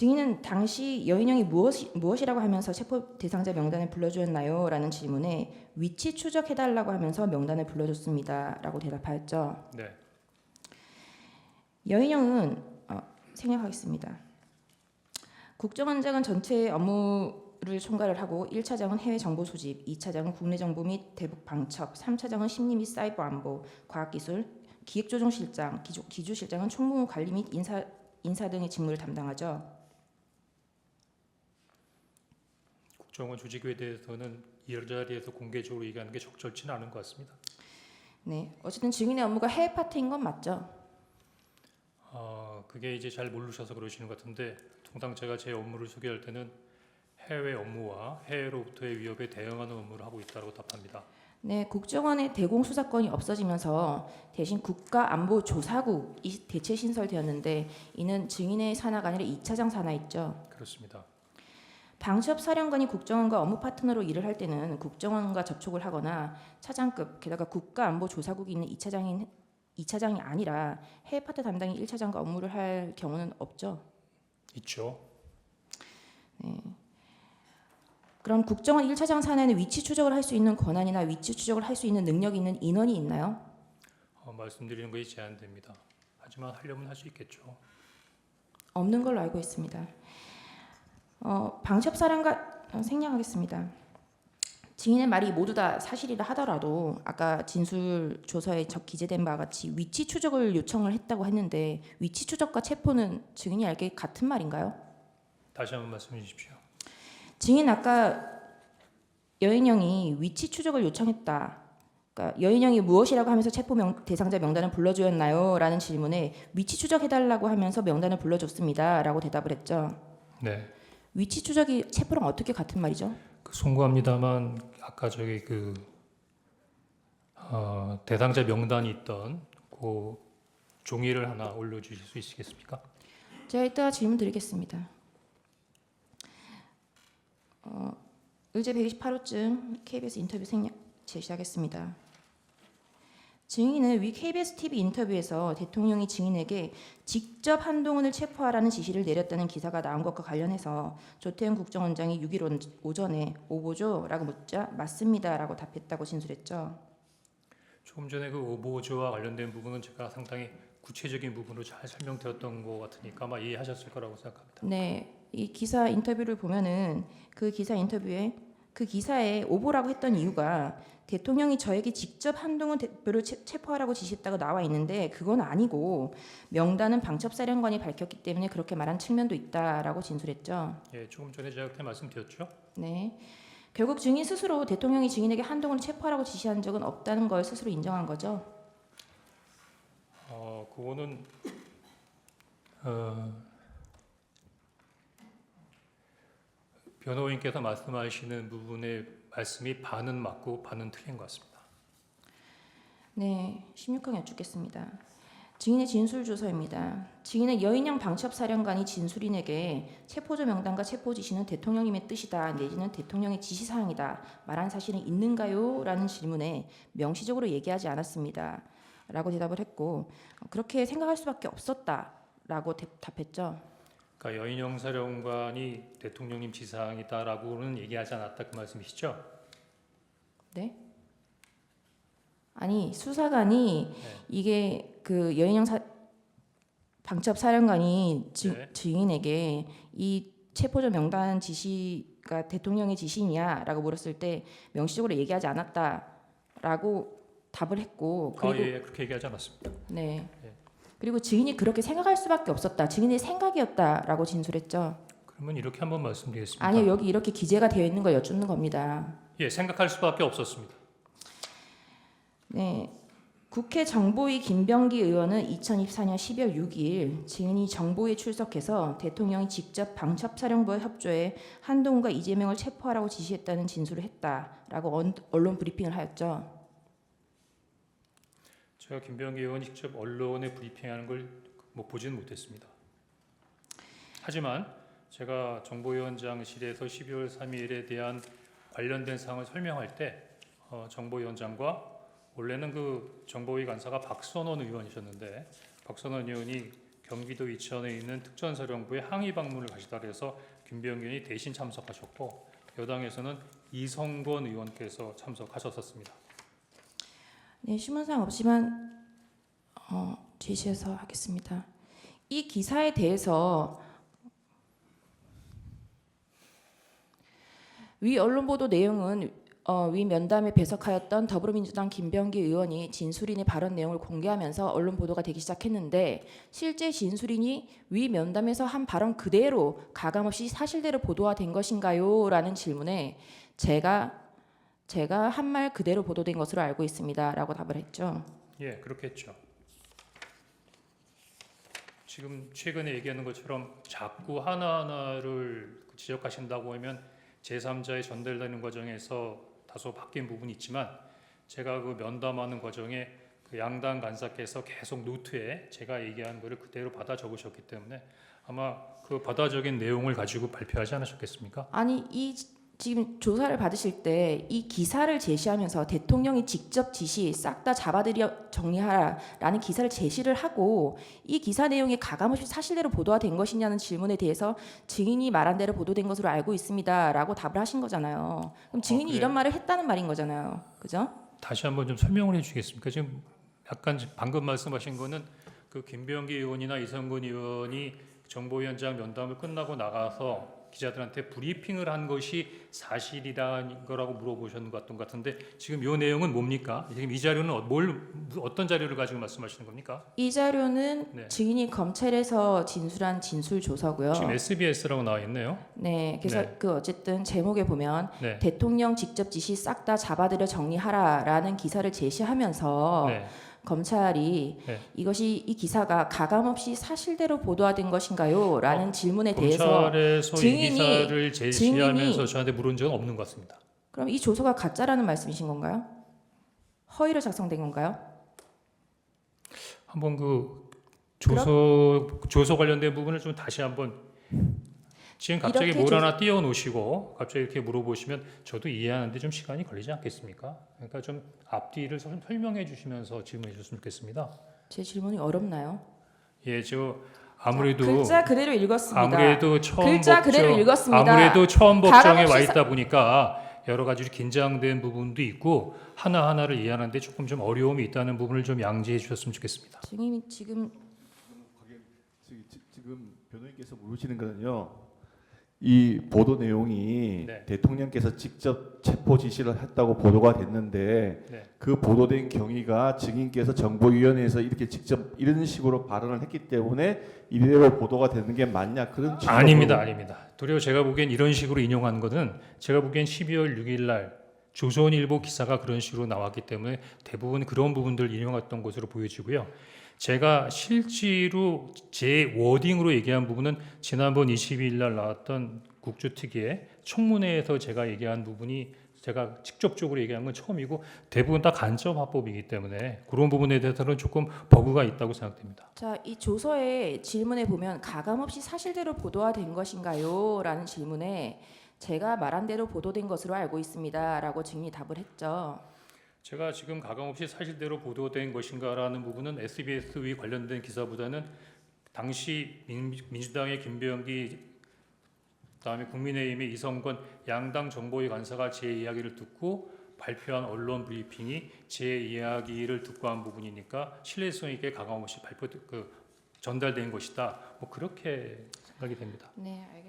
증인은 당시 여인영이 무엇이라고 하면서 체포 대상자 명단에 불러주었나요? 라는 질문에 위치 추적해달라고 하면서 명단을 불러줬습니다. 라고 대답하였죠. 네. 여인영은 생략하겠습니다. 국정원장은 전체 업무를 총괄을 하고 1차장은 해외 정보 소집, 2차장은 국내 정보 및 대북 방첩, 3차장은 심리 및 사이버 안보, 과학기술, 기획조정실장, 기주실장은 총무 관리 및 인사 등의 직무를 담당하죠. 국정원 조직에 대해서는 이 자리에서 공개적으로 얘기하는 게 적절치는 않은 것 같습니다. 네, 어쨌든 증인의 업무가 해외 파트인 건 맞죠. 그게 이제 잘 모르셔서 그러시는 것 같은데 통상 제가 제 업무를 소개할 때는 해외 업무와 해외로부터의 위협에 대응하는 업무를 하고 있다고 답합니다. 네, 국정원의 대공수사권이 없어지면서 대신 국가안보조사국이 대체 신설되었는데 이는 증인의 산하가 아니라 2차장 산하였죠. 그렇습니다. 방첩사령관이 국정원과 업무 파트너로 일을 할 때는 국정원과 접촉을 하거나 차장급, 게다가 국가안보조사국이 있는 2차장이 아니라 해외 파트 담당이 1차장과 업무를 할 경우는 없죠. 있죠. 네. 그럼 국정원 1차장 산하에는 위치 추적을 할 수 있는 권한이나 위치 추적을 할 수 있는 능력이 있는 인원이 있나요? 말씀드리는 것이 제한됩니다. 하지만 하려면 할 수 있겠죠. 없는 걸로 알고 있습니다. 방첩사령관 생략하겠습니다. 증인의 말이 모두 다 사실이라 하더라도 아까 진술 조서에 기재된 바와 같이 위치 추적을 요청을 했다고 했는데 위치 추적과 체포는 증인이 알기에 같은 말인가요? 다시 한번 말씀해 주십시오. 증인 아까 여인영이 위치 추적을 요청했다. 그러니까 여인영이 무엇이라고 하면서 체포 대상자 명단을 불러주었나요? 라는 질문에 위치 추적해달라고 하면서 명단을 불러줬습니다. 라고 대답을 했죠. 네. 위치 추적이 체포랑 어떻게 같은 말이죠? 송구합니다만 아까 저기 대상자 명단이 있던 그 종이를 하나 올려주실 수 있으시겠습니까? 제가 이따가 질문 드리겠습니다. 의제 128호증 KBS 인터뷰 제시하겠습니다. 증인은 위 KBS TV 인터뷰에서 대통령이 증인에게 직접 한동훈을 체포하라는 지시를 내렸다는 기사가 나온 것과 관련해서 조태현 국정원장이 6일 오전에 오보죠라고 묻자 맞습니다라고 답했다고 진술했죠. 조금 전에 그 오보조와 관련된 부분은 제가 상당히 구체적인 부분으로 잘 설명드렸던 것 같으니까 아마 이해하셨을 거라고 생각합니다. 네, 이 기사 인터뷰를 보면은 그 기사에 오보라고 했던 이유가 대통령이 저에게 직접 한동훈 대표를 체포하라고 지시했다고 나와 있는데 그건 아니고 명단은 방첩사령관이 밝혔기 때문에 그렇게 말한 측면도 있다라고 진술했죠. 예, 조금 전에 제가 그때 말씀드렸죠. 네, 결국 증인 스스로 대통령이 증인에게 한동훈을 체포하라고 지시한 적은 없다는 걸 스스로 인정한 거죠. 그거는 변호인께서 말씀하시는 부분의 말씀이 반은 맞고 반은 틀린 것 같습니다. 네, 16항 여쭙겠습니다. 증인의 진술 조서입니다. 증인은 여인영 방첩사령관이 진술인에게 체포조 명단과 체포 지시는 대통령님의 뜻이다 내지는 대통령의 지시사항이다 말한 사실은 있는가요? 라는 질문에 명시적으로 얘기하지 않았습니다. 라고 대답을 했고 그렇게 생각할 수밖에 없었다 라고 답했죠. 그러니까 여인영 사령관이 대통령님 지시사항이다라고는 얘기하지 않았다 그 말씀이시죠? 네? 아니 수사관이 네. 이게 그 여인영 방첩사령관이 네. 증인에게 이 체포조 명단 지시가 대통령의 지시냐라고 물었을 때 명시적으로 얘기하지 않았다라고 답을 했고 그리고 예, 그렇게 얘기하지 않았습니다. 네. 네. 그리고 증인이 그렇게 생각할 수밖에 없었다. 증인의 생각이었다라고 진술했죠. 그러면 이렇게 한번 말씀드리겠습니다. 아니요, 여기 이렇게 기재가 되어 있는 걸 여쭙는 겁니다. 예, 생각할 수밖에 없었습니다. 네. 국회 정보위 김병기 의원은 2024년 12월 6일 증인이 정보위에 출석해서 대통령이 직접 방첩사령부와 협조해 한동훈과 이재명을 체포하라고 지시했다는 진술을 했다라고 언론 브리핑을 하였죠. 제가 김병기 의원이 직접 언론에 브리핑하는 걸 보지는 못했습니다. 하지만 제가 정보위원장실에서 12월 3일에 대한 관련된 사항을 설명할 때 정보위원장과 원래는 그 정보위 간사가 박선원 의원이셨는데 박선원 의원이 경기도 이천에 있는 특전사령부에 항의 방문을 가시다 그래서 김병기 의원이 대신 참석하셨고 여당에서는 이성건 의원께서 참석하셨었습니다. 네, 신문상 없지만 제시해서 하겠습니다. 이 기사에 대해서 위 언론 보도 내용은 위 면담에 배석하였던 더불어민주당 김병기 의원이 진술인의 발언 내용을 공개하면서 언론 보도가 되기 시작했는데 실제 진술인이 위 면담에서 한 발언 그대로 가감없이 사실대로 보도가 된 것인가요? 라는 질문에 제가 한 말 그대로 보도된 것으로 알고 있습니다라고 답을 했죠. 예, 그렇겠죠. 지금 최근에 얘기하는 것처럼 자꾸 하나하나를 지적하신다고 하면 제3자에 전달되는 과정에서 다소 바뀐 부분이 있지만 제가 그 면담하는 과정에 그 양당 간사께서 계속 노트에 제가 얘기한 거를 그대로 받아 적으셨기 때문에 아마 그 받아 적인 내용을 가지고 발표하지 않으셨겠습니까? 아니 지금 조사를 받으실 때 이 기사를 제시하면서 대통령이 직접 지시 싹 다 잡아들여 정리하라라는 기사를 제시를 하고 이 기사 내용이 가감없이 사실대로 보도가 된 것이냐는 질문에 대해서 증인이 말한 대로 보도된 것으로 알고 있습니다라고 답을 하신 거잖아요. 그럼 증인이 그래요? 이런 말을 했다는 말인 거잖아요. 그죠? 다시 한번 좀 설명을 해주시겠습니까? 지금 약간 방금 말씀하신 거는 그 김병기 의원이나 이성근 의원이 정보위원장 면담을 끝나고 나가서 기자들한테 브리핑을 한 것이 사실이라는 거라고 물어보셨는 것 같은데 지금 이 내용은 뭡니까? 지금 이 자료는 어떤 자료를 가지고 말씀하시는 겁니까? 이 자료는 네. 증인이 검찰에서 진술한 진술 조서고요. 지금 SBS라고 나와 있네요. 네, 그래서 네. 그 어쨌든 제목에 보면 네. 대통령 직접 지시 싹 다 잡아들여 정리하라라는 기사를 제시하면서 네. 검찰이 네. 이 기사가 가감없이 사실대로 보도된 것인가요? 라는 질문에 대해서 검찰에서 이 기사를 제시하면서 증인이- 저한테 물은 적은 없는 것 같습니다. 그럼 이 조서가 가짜라는 말씀이신 건가요? 허위로 작성된 건가요? 한번 그 조서 관련된 부분을 좀 다시 한번 지금 갑자기 이렇게 뭘 하나 띄워 놓으시고 갑자기 이렇게 물어보시면 저도 이해하는데 좀 시간이 걸리지 않겠습니까? 그러니까 좀 앞뒤를 설명해 주시면서 질문해 주셨으면 좋겠습니다. 제 질문이 어렵나요? 예, 저 아무래도 글자 그대로 읽었습니다. 아무래도 처음 글자 법정 그대로 읽었습니다. 아무래도 처음 법정에 가감없이 와 있다 보니까 여러 가지 긴장된 부분도 있고 하나 하나를 이해하는데 조금 좀 어려움이 있다는 부분을 좀 양지해 주셨으면 좋겠습니다. 증인이 지금 지금 변호인께서 물으시는 거는요. 이 보도 내용이 네. 대통령께서 직접 체포 지시를 했다고 보도가 됐는데 네. 그 보도된 경위가 증인께서 정보위원회에서 이렇게 직접 이런 식으로 발언을 했기 때문에 이대로 보도가 되는 게 맞냐 그런 취지로 아닙니다. 도리어 제가 보기엔 이런 식으로 인용한 것은 제가 보기엔 12월 6일 날 조선일보 기사가 그런 식으로 나왔기 때문에 대부분 그런 부분들 인용했던 것으로 보여지고요. 제가 실제로 제 워딩으로 얘기한 부분은 지난번 22일 날 나왔던 국조특위의 청문회에서 제가 얘기한 부분이 제가 직접적으로 얘기한 건 처음이고 대부분 다 간접 화법이기 때문에 그런 부분에 대해서는 조금 버그가 있다고 생각됩니다. 자, 이 조서의 질문에 보면 가감없이 사실대로 보도가 된 것인가요? 라는 질문에 제가 말한 대로 보도된 것으로 알고 있습니다. 라고 증인이 답을 했죠. 제가 지금 가감없이 사실대로 보도된 것인가라는 부분은 SBS와 관련된 기사보다는 당시 민주당의 김병기 그다음에 국민의힘의 이성건 양당 정보위 간사가 제 이야기를 듣고 발표한 언론 브리핑이 제 이야기를 듣고 한 부분이니까 신뢰성 있게 가감없이 전달된 것이다. 뭐 그렇게 생각이 됩니다. 네, 알겠습니다.